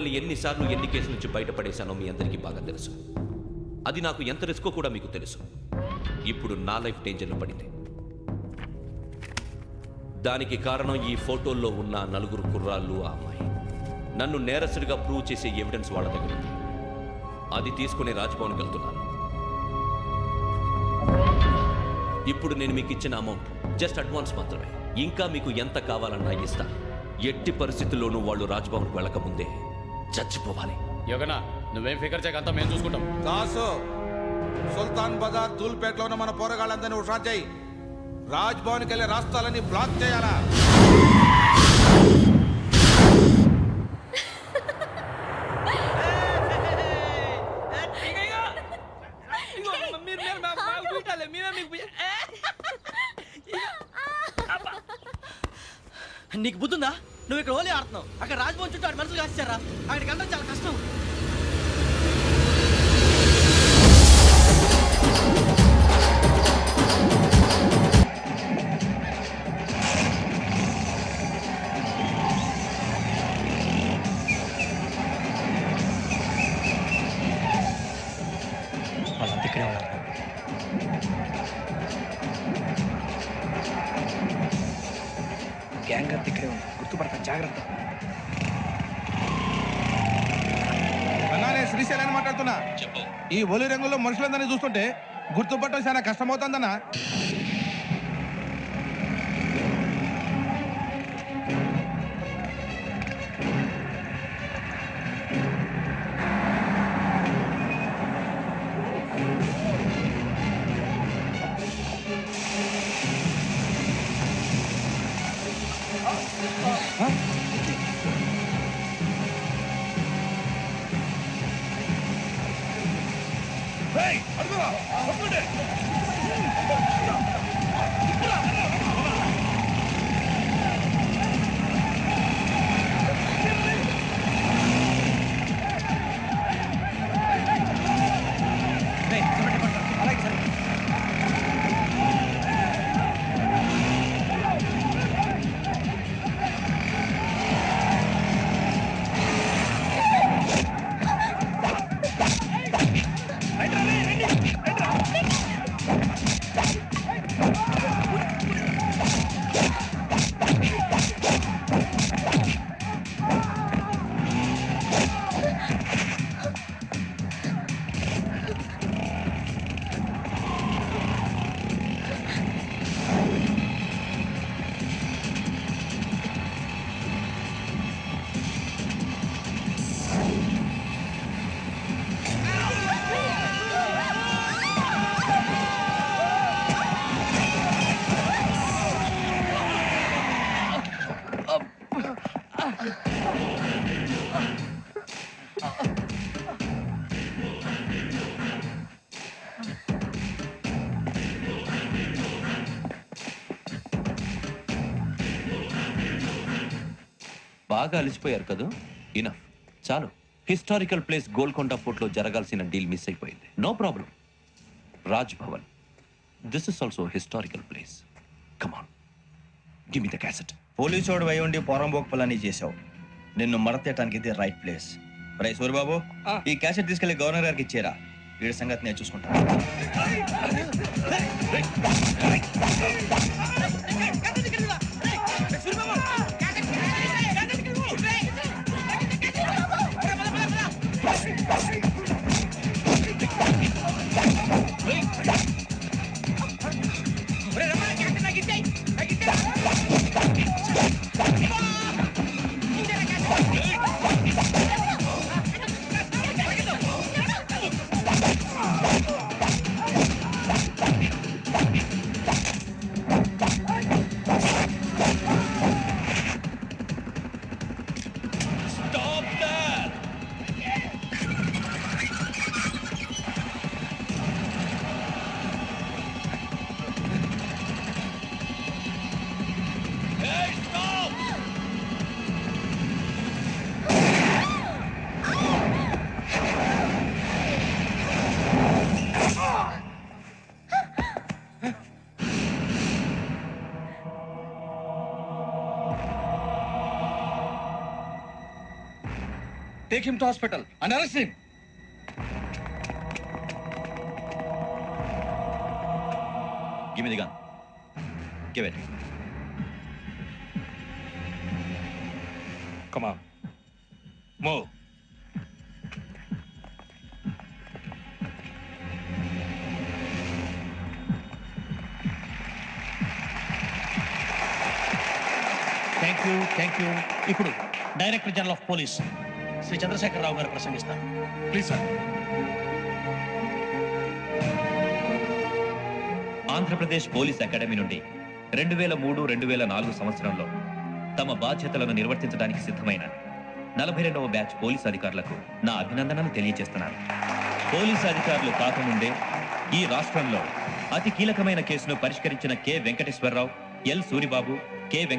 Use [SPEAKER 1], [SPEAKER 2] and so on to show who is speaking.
[SPEAKER 1] మిమ్మల్ని ఎన్నిసార్లు ఎన్ని కేసుల నుంచి బయటపడేశానో మీ అందరికీ బాగా తెలుసు. అది నాకు ఎంత రిస్కో కూడా మీకు తెలుసు. ఇప్పుడు నా లైఫ్ డేంజర్లో పడింది. దానికి కారణం ఈ ఫోటోల్లో ఉన్న 4 కుర్రాళ్ళు, ఆ అమ్మాయి. నన్ను నేరస్తుడిగా ప్రూవ్ చేసే ఎవిడెన్స్ వాళ్ళ దగ్గర ఉంది. అది తీసుకునే రాజ్భవన్కి వెళ్తున్నాను. ఇప్పుడు నేను మీకు ఇచ్చిన అమౌంట్ జస్ట్ అడ్వాన్స్ మాత్రమే. ఇంకా మీకు ఎంత కావాలన్నా ఇస్తాను. ఎట్టి పరిస్థితుల్లోనూ వాళ్ళు రాజ్భవన్కి వెళ్ళకముందే చచ్చిపోవాలి.
[SPEAKER 2] యోగనా, నువ్వేం ఫికర్ చేయకంతా మేము చూసుకుంటాం.
[SPEAKER 3] దాసు, సుల్తాన్ బజార్ ధూల్పేటలో ఉన్న మన పోరగాళ్ళందరినీ హుషారు చేయి. రాజ్భవన్కి వెళ్ళే రాష్ట్రాలన్నీ బ్లాక్ చేయాలా?
[SPEAKER 4] నీకు బుద్ధుందా? నువ్వు ఇక్కడ హోలీ ఆడుతున్నావు, అక్కడ రాజ్భవన్ చుట్టూ ఆడి మనుషులు కాస్తారా? అక్కడికి వెళ్ళడం చాలా కష్టం.
[SPEAKER 5] వాళ్ళంతా ఇక్కడే ఉన్నారు. గ్యాంగ్ అంతా ఇక్కడే ఉంది, గుర్తుపడతా, జాగ్రత్త.
[SPEAKER 3] అన్నానే శ్రీశైలాన్ని మాట్లాడుతున్నా. ఈ ఒలి రంగుల్లో మనుషులందరినీ చూస్తుంటే గుర్తుపట్టడం చాలా కష్టమవుతుందన్నా.
[SPEAKER 1] బాగా అలిసిపోయారు కదా? ఇనఫ్, చాలు. హిస్టారికల్ ప్లేస్ గోల్కొండ ఫోర్ట్లో జరగాల్సిన డీల్ మిస్ అయిపోయింది. No problem. Raj Bhavan, this is also historical place. Come on, give me the cassette.
[SPEAKER 5] Police వాడు అయి ఉండి పోరంబోకు పలాన్ని చేసావు. నిన్ను మడతేయటానికి ఇది రైట్ ప్లేస్. రై సూరిబాబు, ఈ క్యాసెట్ తీసుకెళ్లి గవర్నర్ గారికి ఇచ్చేరా. వీడి సంగతి నేను చూసుకుంటాను.
[SPEAKER 6] Take him to hospital and arrest him.
[SPEAKER 5] Give me the gun. Give it.
[SPEAKER 6] Come on. Move.
[SPEAKER 7] Thank you. ఇప్పుడు director general of police Shri Chandrasekhara Rao గారు ప్రసంగిస్తారు.
[SPEAKER 6] Please, sir.
[SPEAKER 1] Andhra Pradesh police academy నుండి 2003-2004 సంవత్సరంలో తమ బాధ్యతలను నిర్వర్తించడానికి సిద్ధమైన 42వ బ్యాచ్ పోలీస్ అధికారులకు నా అభినందనలు తెలియజేస్తున్నాను. పోలీస్ అధికారులు కాకముందే ఈ రాష్ట్రంలో అతి కీలకమైన కేసును పరిష్కరించిన K Venkateswara Rao, L Suribabu, K